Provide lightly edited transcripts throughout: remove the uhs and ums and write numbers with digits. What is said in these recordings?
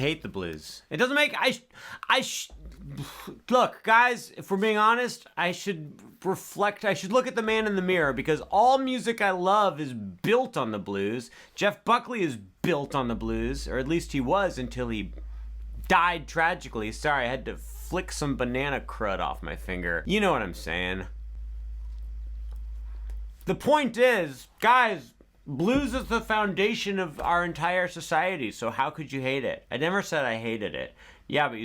hate the blues. It doesn't make, look, guys, if we're being honest, I should look at the man in the mirror, because all music I love is built on the blues. Jeff Buckley is built on the blues, or at least he was until he died tragically. Sorry, I had to flick some banana crud off my finger. You know what I'm saying. The point is, guys, blues is the foundation of our entire society, so how could you hate it? I never said I hated it. Yeah, but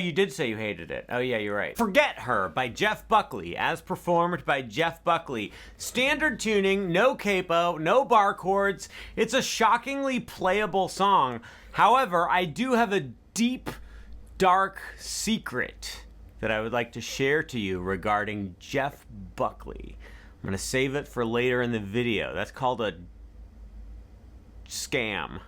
you did say you hated it. Oh yeah, you're right. Forget Her by Jeff Buckley, as performed by Jeff Buckley. Standard tuning, no capo, no bar chords. It's a shockingly playable song. However, I do have a deep, dark secret that I would like to share to you regarding Jeff Buckley. I'm gonna save it for later in the video. That's called a scam,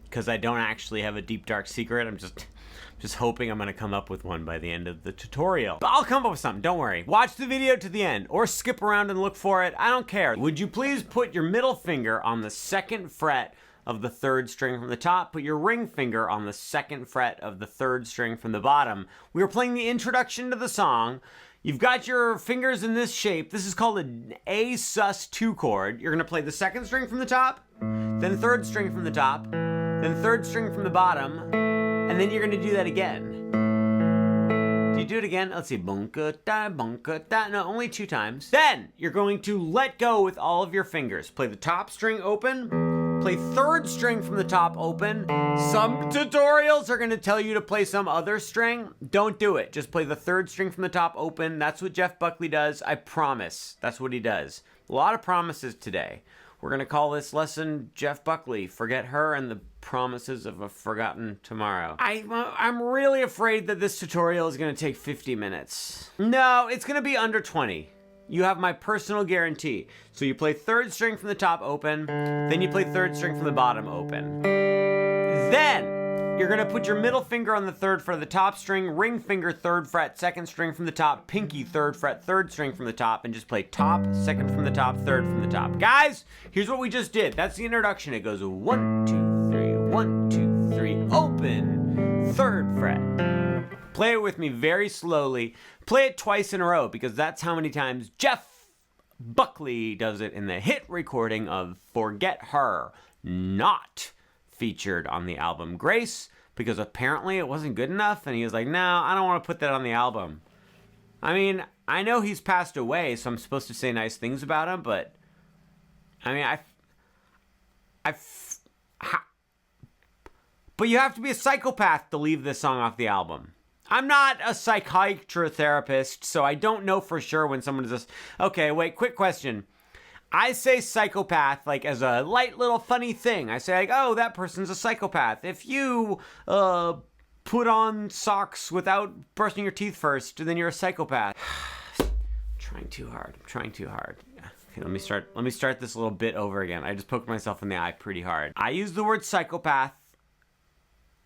because I don't actually have a deep, dark secret. I'm just hoping I'm gonna come up with one by the end of the tutorial. But I'll come up with something, don't worry. Watch the video to the end, or skip around and look for it. I don't care. Would you please put your middle finger on the 2nd fret of the 3rd string from the top, put your ring finger on the 2nd fret of the 3rd string from the bottom. We are playing the introduction to the song. You've got your fingers in this shape. This is called an A sus2 chord. You're gonna play the 2nd string from the top, then 3rd string from the top, then 3rd string from the bottom, and then you're gonna do that again. Do you do it again? Let's see, bunka da, no, only 2 times. Then you're going to let go with all of your fingers. Play the top string open, play 3rd string from the top open. Some tutorials are gonna tell you to play some other string. Don't do it. Just play the 3rd string from the top open. That's what Jeff Buckley does. I promise. That's what he does. A lot of promises today. We're gonna call this lesson Jeff Buckley, Forget Her and the Promises of a Forgotten Tomorrow. I'm really afraid that this tutorial is gonna take 50 minutes. No, it's gonna be under 20. You have my personal guarantee. So you play 3rd string from the top open, then you play 3rd string from the bottom open. Then you're gonna put your middle finger on the 3rd fret of the top string, ring finger 3rd fret, 2nd string from the top, pinky 3rd fret, 3rd string from the top, and just play top, 2nd from the top, 3rd from the top. Guys, here's what we just did. That's the introduction. It goes 1, 2, 3, 1, 2, 3, open, 3rd fret. Play it with me very slowly. Play it twice in a row, because that's how many times Jeff Buckley does it in the hit recording of Forget Her, not featured on the album Grace, because apparently it wasn't good enough, and he was like, no, I don't want to put that on the album. I mean, I know he's passed away, so I'm supposed to say nice things about him, but I mean, but you have to be a psychopath to leave this song off the album. I'm not a psychiatrist, so I don't know for sure when someone is just, okay, wait, quick question. I say psychopath like as a light little funny thing. I say like, oh, that person's a psychopath. If you put on socks without brushing your teeth first, then you're a psychopath. I'm trying too hard. Okay, let me start this little bit over again. I just poked myself in the eye pretty hard. I use the word psychopath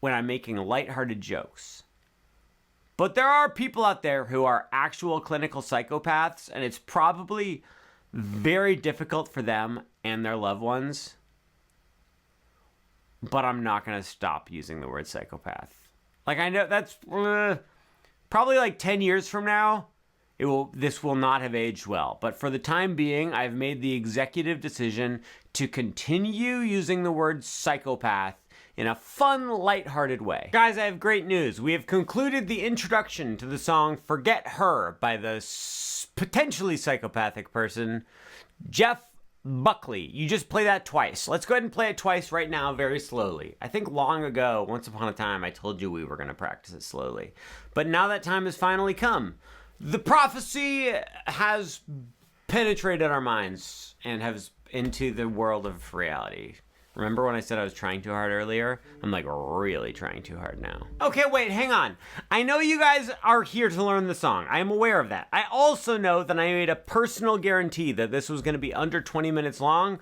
when I'm making lighthearted jokes. But there are people out there who are actual clinical psychopaths, and it's probably very difficult for them and their loved ones. But I'm not going to stop using the word psychopath. Like, I know that's probably like 10 years from now, this will not have aged well. But for the time being, I've made the executive decision to continue using the word psychopath in a fun, lighthearted way. Guys, I have great news. We have concluded the introduction to the song Forget Her by the potentially psychopathic person, Jeff Buckley. You just play that twice. Let's go ahead and play it twice right now, very slowly. I think long ago, once upon a time, I told you we were gonna practice it slowly. But now that time has finally come. The prophecy has penetrated our minds and has into the world of reality. Remember when I said I was trying too hard earlier? I'm like really trying too hard now. Okay, wait, hang on. I know you guys are here to learn the song. I am aware of that. I also know that I made a personal guarantee that this was gonna be under 20 minutes long.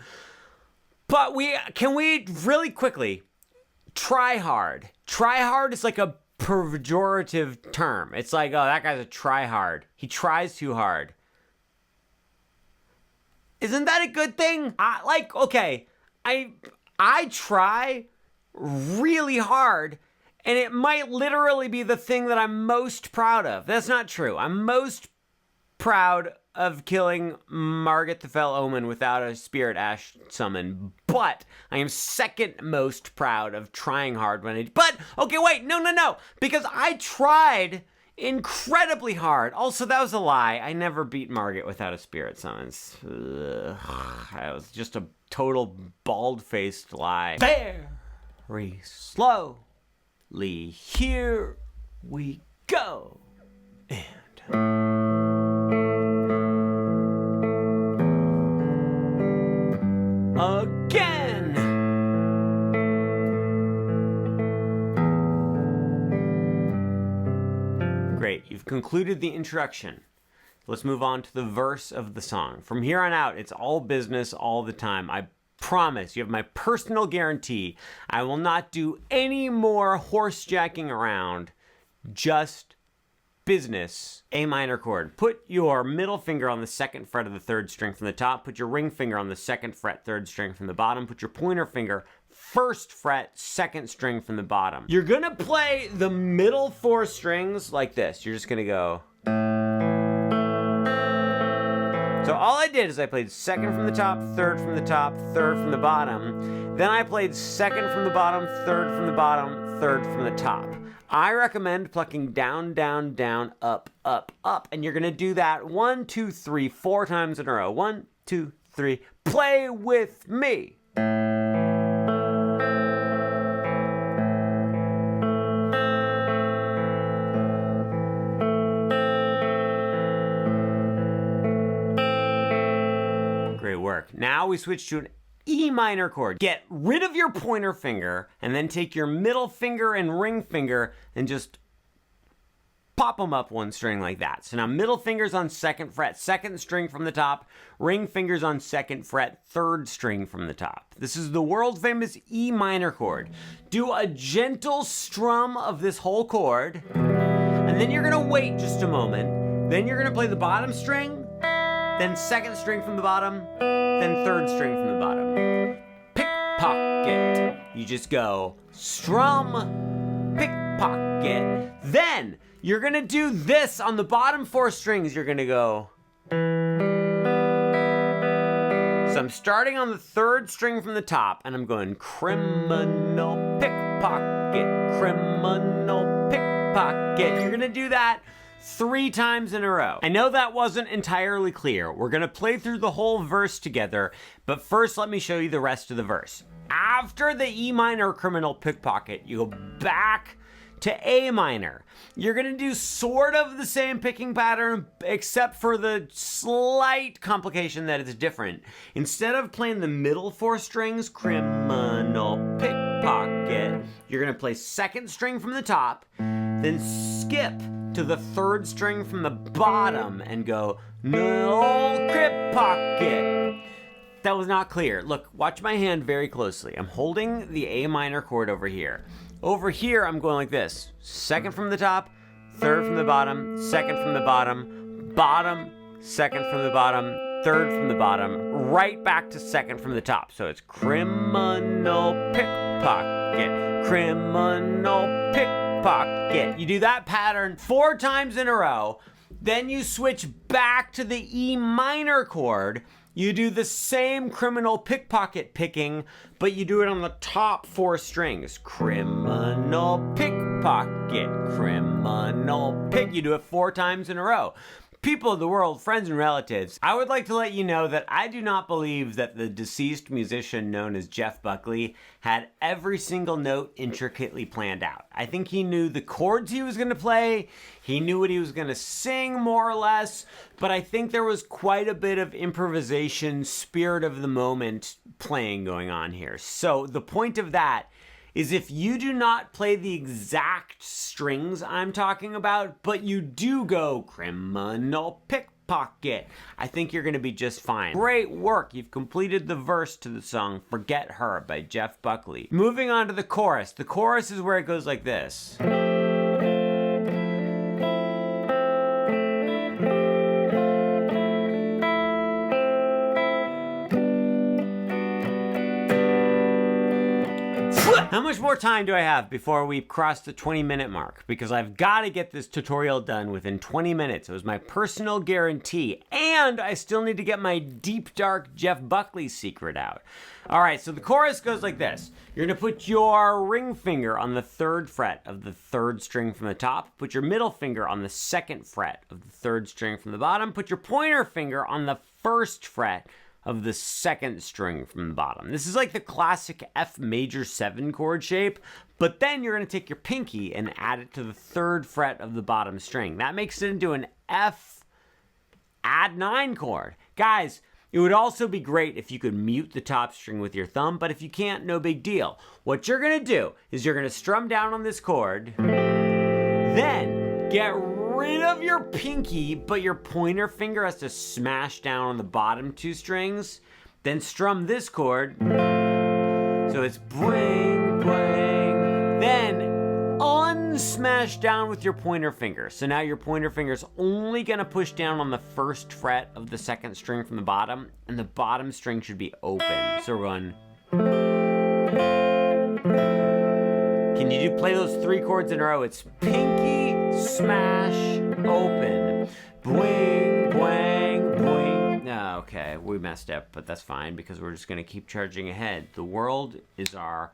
But can we really quickly try hard? Try hard is like a pejorative term. It's like, oh, that guy's a try hard. He tries too hard. Isn't that a good thing? I try really hard, And it might literally be the thing that I'm most proud of. That's not true. I'm most proud of killing Margit the Fell Omen without a Spirit Ash summon, but I am second most proud of trying hard when but, okay, wait, no, because I tried incredibly hard. Also, that was a lie. I never beat Margit without a Spirit Summons. That was just a total bald-faced lie. Very slowly, here we go. And... again. Great, you've concluded the introduction. Let's move on to the verse of the song. From here on out, it's all business all the time. I promise, you have my personal guarantee. I will not do any more horsejacking around. Just business. A minor chord. Put your middle finger on the 2nd fret of the 3rd string from the top. Put your ring finger on the 2nd fret, 3rd string from the bottom. Put your pointer finger 1st fret, 2nd string from the bottom. You're gonna play the middle 4 strings like this. You're just gonna go. So all I did is I played 2nd from the top, 3rd from the top, 3rd from the bottom. Then I played 2nd from the bottom, 3rd from the bottom, 3rd from the top. I recommend plucking down, down, down, up, up, up. And you're going to do that 1, 2, 3, 4 times in a row. 1, 2, 3. Play with me. Great work. Now we switch to an E minor chord. Get rid of your pointer finger and then take your middle finger and ring finger and just pop them up 1 string like that. So now middle finger's on 2nd fret, 2nd string from the top, ring finger's on 2nd fret, 3rd string from the top. This is the world famous E minor chord. Do a gentle strum of this whole chord, and then you're gonna wait just a moment. Then you're gonna play the bottom string, then 2nd string from the bottom, then 3rd string from the bottom. Pickpocket. You just go strum, pickpocket. Then you're gonna do this on the bottom 4 strings. You're gonna go. So I'm starting on the 3rd string from the top, and I'm going criminal pickpocket, criminal pickpocket. You're gonna do that 3 times in a row. I know that wasn't entirely clear. We're gonna play through the whole verse together, but first let me show you the rest of the verse. After the E minor criminal pickpocket, you go back to A minor. You're gonna do sort of the same picking pattern, except for the slight complication that it's different. Instead of playing the middle 4 strings, criminal pickpocket, you're gonna play 2nd string from the top, then skip to the 3rd string from the bottom and go, no pickpocket. That was not clear. Look, watch my hand very closely. I'm holding the A minor chord over here. Over here, I'm going like this. 2nd from the top, 3rd from the bottom, 2nd from the bottom, bottom, 2nd from the bottom, 3rd from the bottom, right back to 2nd from the top. So it's criminal pickpocket, criminal pickpocket. You do that pattern 4 times in a row. Then you switch back to the E minor chord. You do the same criminal pickpocket picking, but you do it on the top 4 strings. Criminal pickpocket, criminal pick. You do it 4 times in a row. People of the world, friends and relatives, I would like to let you know that I do not believe that the deceased musician known as Jeff Buckley had every single note intricately planned out. I think he knew the chords he was going to play, he knew what he was going to sing more or less, but I think there was quite a bit of improvisation, spirit of the moment playing going on here. So the point of that is if you do not play the exact strings I'm talking about, but you do go criminal pickpocket, I think you're gonna be just fine. Great work, you've completed the verse to the song Forget Her by Jeff Buckley. Moving on to the chorus. The chorus is where it goes like this. How much more time do I have before we cross the 20-minute mark? Because I've got to get this tutorial done within 20 minutes. It was my personal guarantee. And I still need to get my deep, dark Jeff Buckley secret out. All right, so the chorus goes like this. You're going to put your ring finger on the 3rd fret of the 3rd string from the top. Put your middle finger on the 2nd fret of the 3rd string from the bottom. Put your pointer finger on the 1st fret of the 2nd string from the bottom. This is like the classic F major 7 chord shape, but then you're going to take your pinky and add it to the 3rd fret of the bottom string. That makes it into an F add 9 chord. Guys, it would also be great if you could mute the top string with your thumb, but if you can't, no big deal. What you're going to do is you're going to strum down on this chord, then get rid of your pinky, but your pointer finger has to smash down on the bottom 2 strings. Then strum this chord. So it's boing, boing. Then unsmash down with your pointer finger. So now your pointer finger is only going to push down on the 1st fret of the 2nd string from the bottom, and the bottom string should be open. So we're going. Can you play those 3 chords in a row? It's pinky, smash, open. Boing, boing, boing. Oh, okay, we messed up, but that's fine because we're just gonna keep charging ahead. The world is our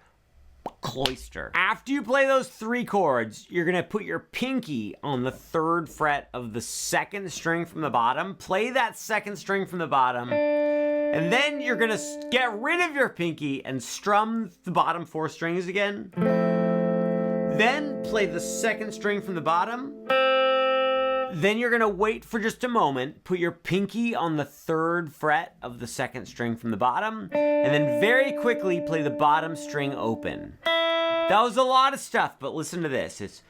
cloister. After you play those 3 chords, you're gonna put your pinky on the 3rd fret of the 2nd string from the bottom. Play that 2nd string from the bottom. And then you're gonna get rid of your pinky and strum the bottom 4 strings again. Then play the 2nd string from the bottom. Then you're gonna wait for just a moment, put your pinky on the 3rd fret of the 2nd string from the bottom, and then very quickly play the bottom string open. That was a lot of stuff, but listen to this. It's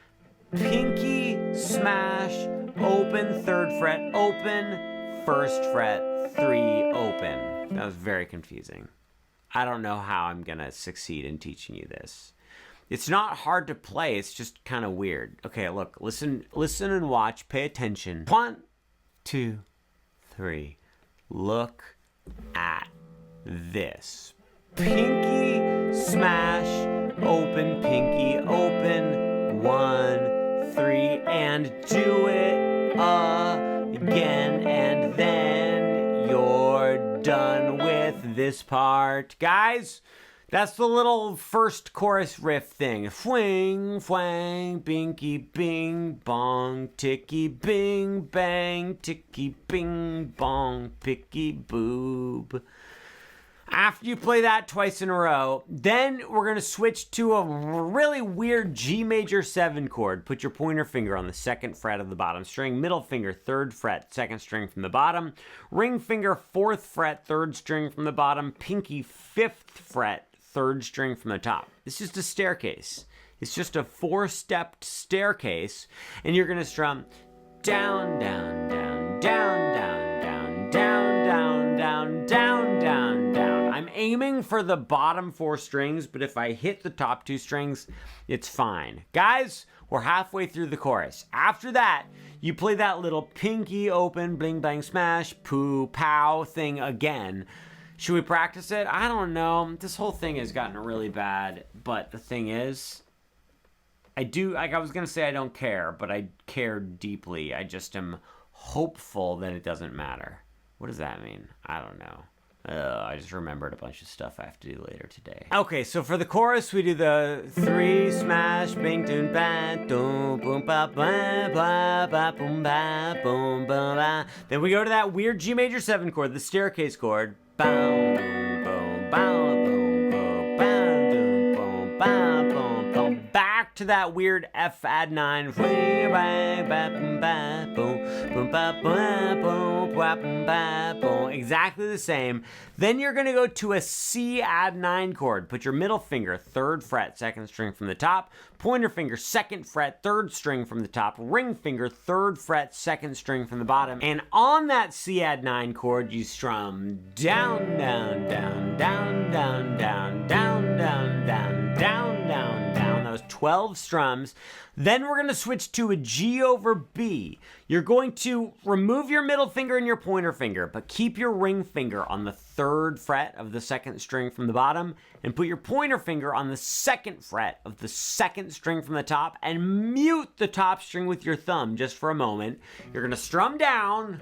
pinky, smash, open, 3rd fret, open, 1st fret, 3, open. That was very confusing. I don't know how I'm gonna succeed in teaching you this. It's not hard to play, it's just kind of weird. Okay, look, listen and watch, pay attention. 1, 2, 3. Look at this. Pinky, smash, open, pinky, open. 1, 3, and do it again, and then you're done with this part. Guys, that's the little first chorus riff thing. Fwing, fwang, binky, bing, bong, ticky, bing, bang, ticky, bing, bong, picky, boob. After you play that twice in a row, then we're going to switch to a really weird G major 7 chord. Put your pointer finger on the 2nd fret of the bottom string, middle finger 3rd fret, 2nd string from the bottom, ring finger 4th fret, 3rd string from the bottom, pinky 5th fret, 3rd string from the top. It's just a staircase. It's just a 4-stepped staircase, and you're going to strum down, down, down, down, down, down, down, down, down, down, down, down. I'm aiming for the bottom 4 strings, but if I hit the top 2 strings, it's fine. Guys, we're halfway through the chorus. After that, you play that little pinky open, bling, bang, smash, poo, pow thing again. Should we practice it? I don't know. This whole thing has gotten really bad, but the thing is, I was going to say I don't care, but I care deeply. I just am hopeful that it doesn't matter. What does that mean? I don't know. I just remembered a bunch of stuff I have to do later today. Okay, so for the chorus, we do the 3 smash, bing, doon, ba, doom, boom, ba, ba, ba, ba, boom, ba, boom, ba, ba. Then we go to that weird G major 7 chord, the staircase chord. Boom, boom, boom, boom, boom, boom, boom, boom, boom, boom. Back to that weird F add 9. Exactly the same. Then you're going to go to a C add 9 chord. Put your middle finger 3rd fret, 2nd string from the top. Pointer finger 2nd fret, 3rd string from the top. Ring finger 3rd fret, 2nd string from the bottom. And on that C add 9 chord, you strum down, down, down, down, down, down, down, down, down, down, down, down. That was 12 strums. Then we're going to switch to a G over B. You're going to remove your middle finger and your pointer finger, but keep your ring finger on the 3rd fret of the 2nd string from the bottom, and put your pointer finger on the 2nd fret of the 2nd string from the top, and mute the top string with your thumb just for a moment. You're going to strum down.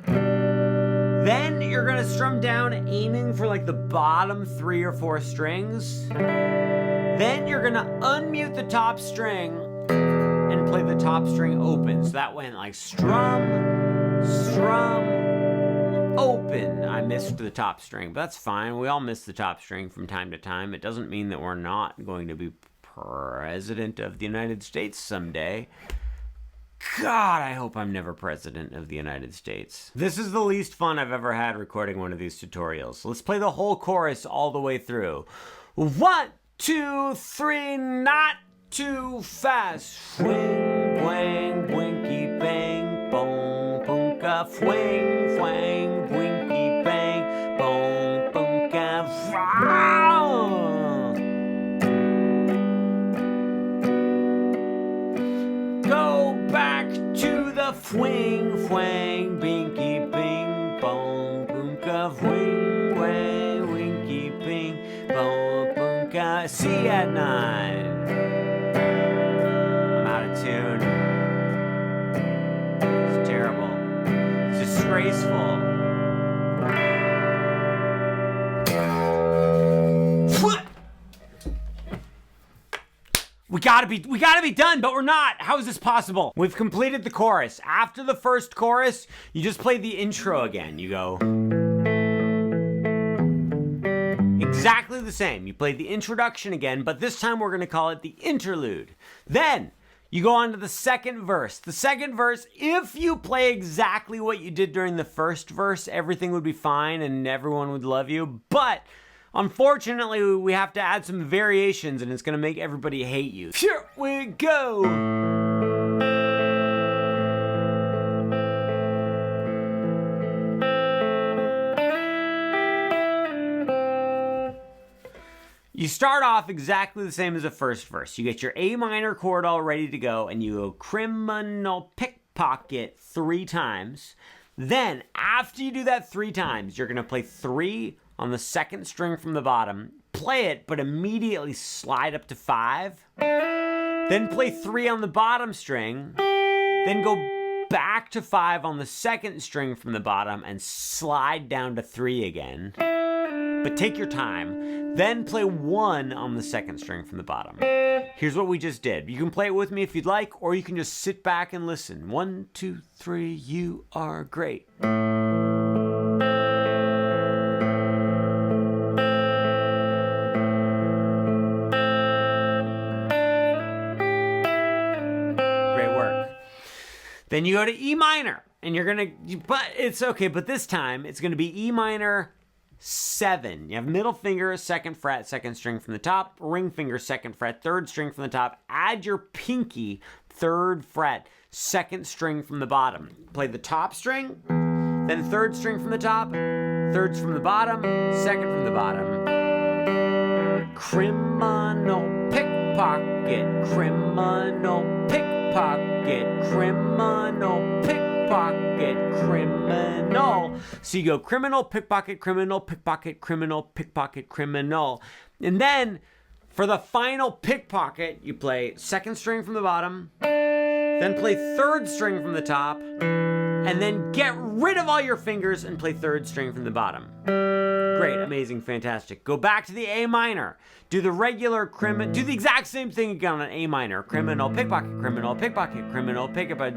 Then you're going to strum down, aiming for like the bottom 3 or 4 strings. Then you're going to unmute the top string and play the top string open. So that went like strum, strum, open. I missed the top string, but that's fine. We all miss the top string from time to time. It doesn't mean that we're not going to be president of the United States someday. God, I hope I'm never president of the United States. This is the least fun I've ever had recording one of these tutorials. Let's play the whole chorus all the way through. 1, 2, 3, not too fast. Swing, wang, winky, bang, boom, boomka, fwing, fwang, winky, bang, boom, boomka, go back to the fwing, fwang, binky, bing, bong, boomka, fwing, wang, winky, bing, bong, boomka. C at 9. I'm out of tune. It's terrible. It's disgraceful. We gotta be done, but we're not. How is this possible? We've completed the chorus. After the first chorus, you just play the intro again. You go exactly the same. You play the introduction again, but this time we're gonna call it the interlude. Then you go on to the second verse. The second verse, if you play exactly what you did during the first verse, everything would be fine and everyone would love you, but unfortunately, we have to add some variations and it's gonna make everybody hate you. Here we go! You start off exactly the same as the first verse. You get your A minor chord all ready to go and you go criminal pickpocket 3 times. Then, after you do that 3 times, you're gonna play 3 on the 2nd string from the bottom, play it, but immediately slide up to 5, then play 3 on the bottom string, then go back to 5 on the 2nd string from the bottom and slide down to 3 again, but take your time, then play 1 on the 2nd string from the bottom. Here's what we just did. You can play it with me if you'd like, or you can just sit back and listen. 1, 2, 3, you are great. Then you go to E minor, and you're gonna, but it's okay, but this time, it's gonna be E minor 7. You have middle finger, 2nd fret, 2nd string from the top, ring finger, 2nd fret, 3rd string from the top, add your pinky, 3rd fret, 2nd string from the bottom. Play the top string, then 3rd string from the top, 3rd from the bottom, 2nd from the bottom. Criminal pickpocket, criminal pickpocket, criminal pickpocket, criminal. So you go criminal, pickpocket, criminal, pickpocket, criminal, pickpocket, criminal. And then for the final pickpocket, you play 2nd string from the bottom, then play 3rd string from the top, and then get rid of all your fingers and play 3rd string from the bottom. Great, amazing, fantastic. Go back to the A minor. Do the regular do the exact same thing again on an A minor. Criminal, pickpocket, criminal, pickpocket, criminal, pickpocket,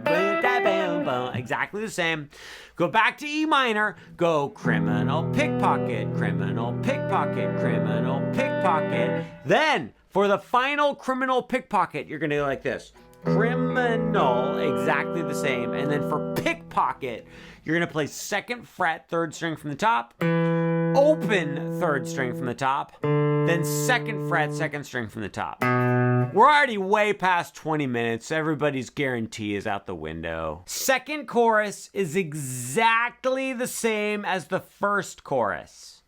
exactly the same. Go back to E minor. Go criminal, pickpocket, criminal, pickpocket, criminal, pickpocket. Then, for the final criminal pickpocket, you're gonna go like this. Criminal, exactly the same. And then for pickpocket, you're gonna play 2nd fret, 3rd string from the top, open 3rd string from the top, then 2nd fret, 2nd string from the top. We're already way past 20 minutes. Everybody's guarantee is out the window. Second chorus is exactly the same as the first chorus.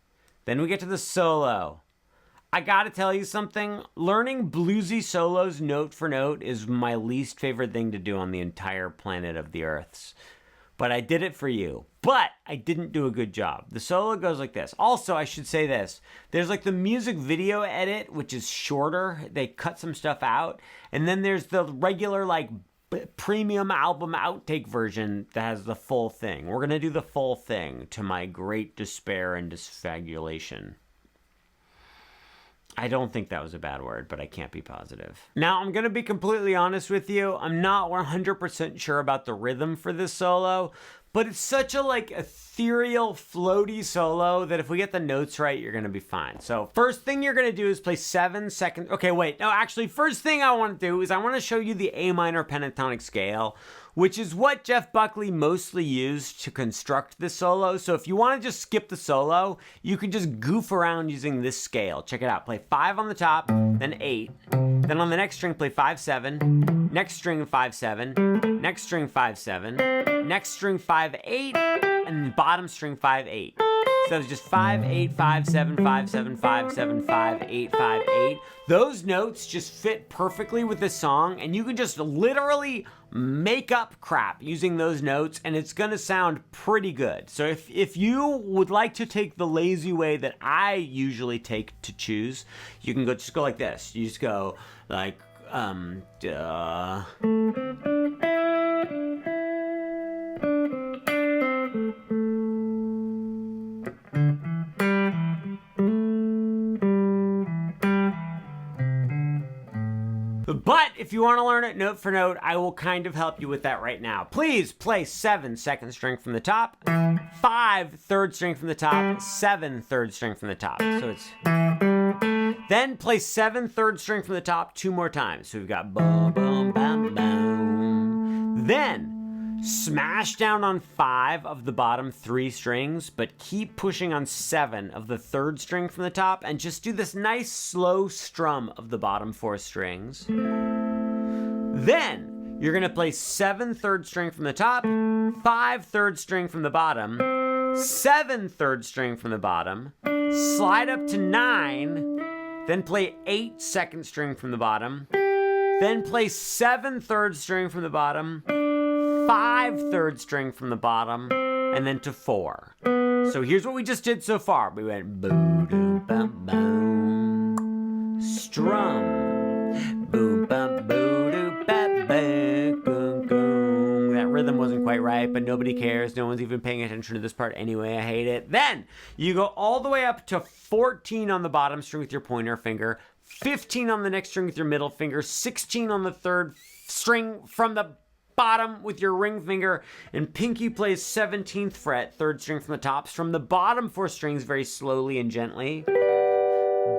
Then we get to the solo. I gotta tell you something, learning bluesy solos note for note is my least favorite thing to do on the entire planet of the Earths. But I did it for you. But I didn't do a good job. The solo goes like this. Also, I should say this. There's like the music video edit, which is shorter. They cut some stuff out. And then there's the regular like premium album outtake version that has the full thing. We're going to do the full thing to my great despair and disfabulation. I don't think that was a bad word, but I can't be positive. Now, I'm going to be completely honest with you. I'm not 100% sure about the rhythm for this solo, but it's such a like ethereal, floaty solo that if we get the notes right, you're going to be fine. So first thing you're going to do is play 7 seconds. Okay, wait. No, actually, first thing I want to do is I want to show you the A minor pentatonic scale, which is what Jeff Buckley mostly used to construct this solo. So if you want to just skip the solo, you can just goof around using this scale. Check it out. Play 5 on the top, then 8. Then on the next string, play 5, 7. Next string, 5, 7. Next string, 5, 7. Next string, 5, 8. And bottom string, 5, 8. So it's just 5, 8, 5, 7, 5, 7, 5, 7, 5, 8, 5, 8. Those notes just fit perfectly with this song, and you can just literally make up crap using those notes, and it's gonna sound pretty good. So if you would like to take the lazy way that I usually take to choose, you can just go like this. You just go like, duh. But if you want to learn it note for note, I will kind of help you with that right now. Please play 7 second string from the top, 5 third string from the top, 7 third string from the top. So it's... Then play 7 third string from the top 2 more times. So we've got boom, boom, bam, boom. Then smash down on 5 of the bottom 3 strings, but keep pushing on 7 of the third string from the top, and just do this nice slow strum of the bottom 4 strings. Then you're gonna play 7 third string from the top, 5 third string from the bottom, 7 third string from the bottom, slide up to 9, then play 8 second string from the bottom, then play 7 third string from the bottom, 5 third string from the bottom, and then to 4. So here's what we just did so far. We went boom, boom, bum, boom, strum, boom, bum, boom, bum, boom, boom. That rhythm wasn't quite right, but nobody cares. No one's even paying attention to this part anyway. I hate it. Then you go all the way up to 14 on the bottom string with your pointer finger, 15 on the next string with your middle finger, 16 on the third string from the bottom with your ring finger, and pinky plays 17th fret, third string from the top, from the bottom 4 strings very slowly and gently.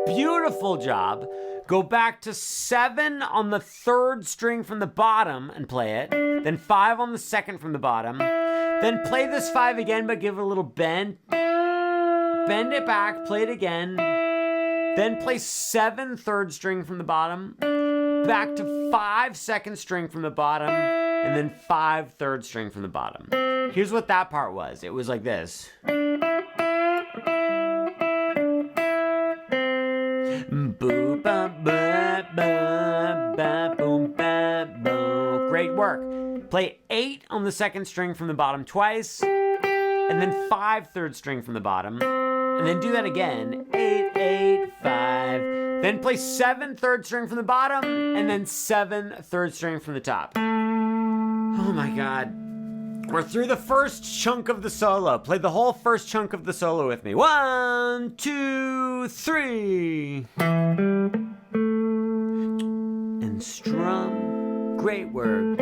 Beautiful job. Go back to 7 on the third string from the bottom and play it, then 5 on the second from the bottom, then play this 5 again but give it a little bend, bend it back, play it again, then play 7 third string from the bottom, back to 5 second string from the bottom, and then 5 third string from the bottom. Here's what that part was. It was like this. Great work. Play 8 on the second string from the bottom twice, and then 5 third string from the bottom, and then do that again. 8, 8, 5. Then play 7 third string from the bottom, and then 7 third string from the top. Oh my God. We're through the first chunk of the solo. Play the whole first chunk of the solo with me. 1, 2, 3. And strum. Great work.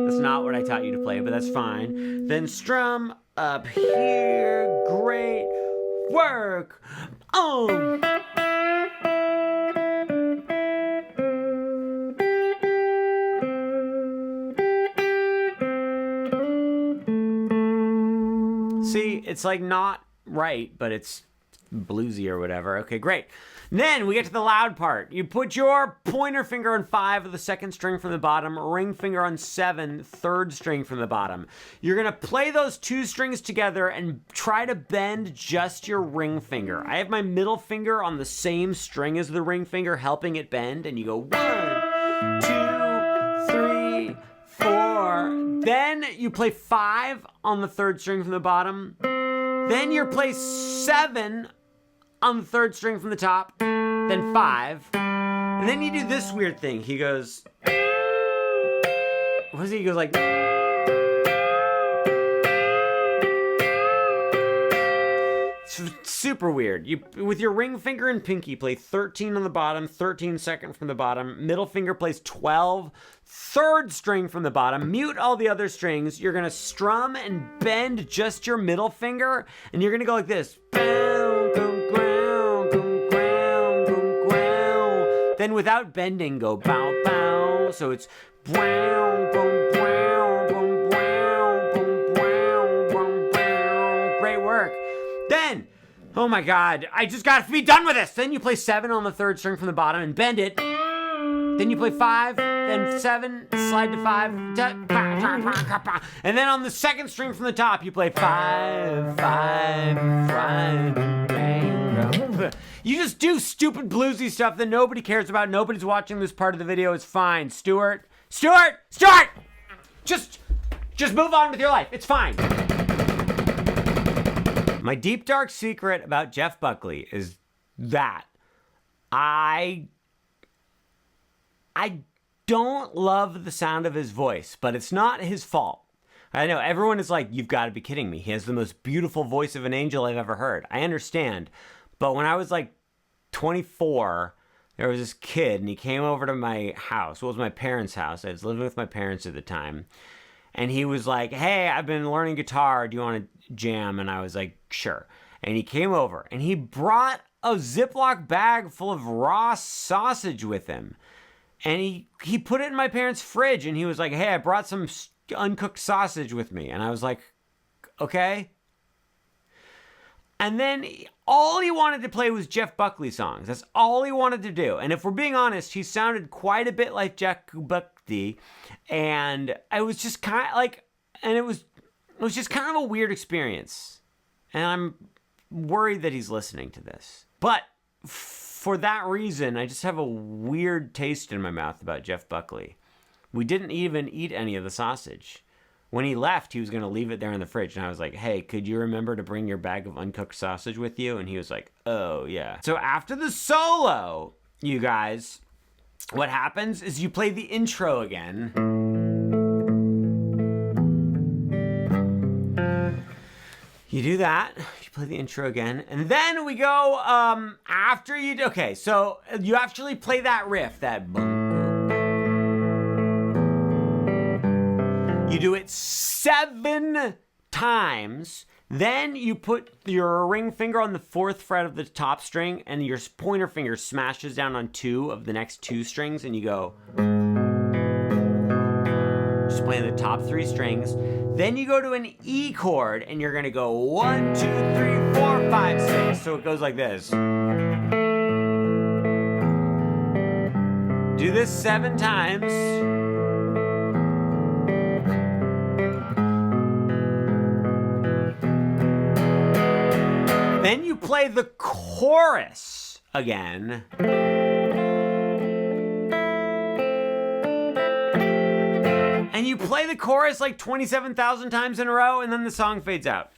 That's not what I taught you to play, but that's fine. Then strum up here. Great work. See, it's like not right, but it's bluesy or whatever. Okay, great. Then we get to the loud part. You put your pointer finger on 5 of the 2nd string from the bottom, ring finger on 7, 3rd string from the bottom. You're gonna play those 2 strings together and try to bend just your ring finger. I have my middle finger on the same string as the ring finger, helping it bend, and you go 1, 2, 3, 4. Then you play 5 on the 3rd string from the bottom. Then you play 7 on the 3rd string from the top, then 5, and then you do this weird thing. He goes, what is he? He goes like, it's super weird. You, with your ring finger and pinky, play 13 on the bottom, 13 2nd from the bottom, middle finger plays 12, 3rd string from the bottom, mute all the other strings. You're gonna strum and bend just your middle finger, and you're gonna go like this. Then without bending, go bow, bow. So it's brown, boom, brown, boom, brown, boom, brown, boom, brown. Great work. Then, oh my God, I just got to be done with this. Then you play 7 on the 3rd string from the bottom and bend it. Then you play 5, then 7, slide to 5. And then on the 2nd string from the top, you play 5, 5, 5. You just do stupid bluesy stuff that nobody cares about. Nobody's watching this part of the video. It's fine. Stuart! Just move on with your life. It's fine. My deep, dark secret about Jeff Buckley is that I don't love the sound of his voice, but it's not his fault. I know everyone is like, you've got to be kidding me. He has the most beautiful voice of an angel I've ever heard. I understand. But when I was like 24, there was this kid and he came over to my house. Well, it was my parents' house. I was living with my parents at the time. And he was like, hey, I've been learning guitar. Do you want to jam? And I was like, sure. And he came over and he brought a Ziploc bag full of raw sausage with him. And he put it in my parents' fridge and he was like, hey, I brought some uncooked sausage with me. And I was like, okay. And then all he wanted to play was Jeff Buckley songs. That's all he wanted to do. And if we're being honest, he sounded quite a bit like Jeff Buckley. And I was just kind of like, and it was just kind of a weird experience. And I'm worried that he's listening to this. But for that reason, I just have a weird taste in my mouth about Jeff Buckley. We didn't even eat any of the sausage. When he left, he was going to leave it there in the fridge. And I was like, hey, could you remember to bring your bag of uncooked sausage with you? And he was like, oh, yeah. So after the solo, you guys, what happens is you play the intro again. You do that. You play the intro again. And then we go after you... Okay, so you actually play that riff, that boom. You do it 7 times. Then you put your ring finger on the 4th fret of the top string and your pointer finger smashes down on 2 of the next 2 strings and you go. Just playing the top 3 strings. Then you go to an E chord and you're gonna go 1, 2, 3, 4, 5, 6. So it goes like this. Do this 7 times. Then you play the chorus again. And you play the chorus like 27,000 times in a row, and then the song fades out.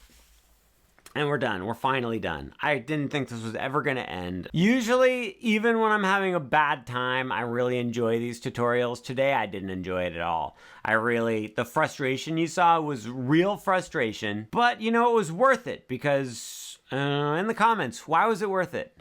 And we're done. We're finally done. I didn't think this was ever going to end. Usually, even when I'm having a bad time, I really enjoy these tutorials. Today, I didn't enjoy it at all. The frustration you saw was real frustration. But, you know, it was worth it because... in the comments, why was it worth it?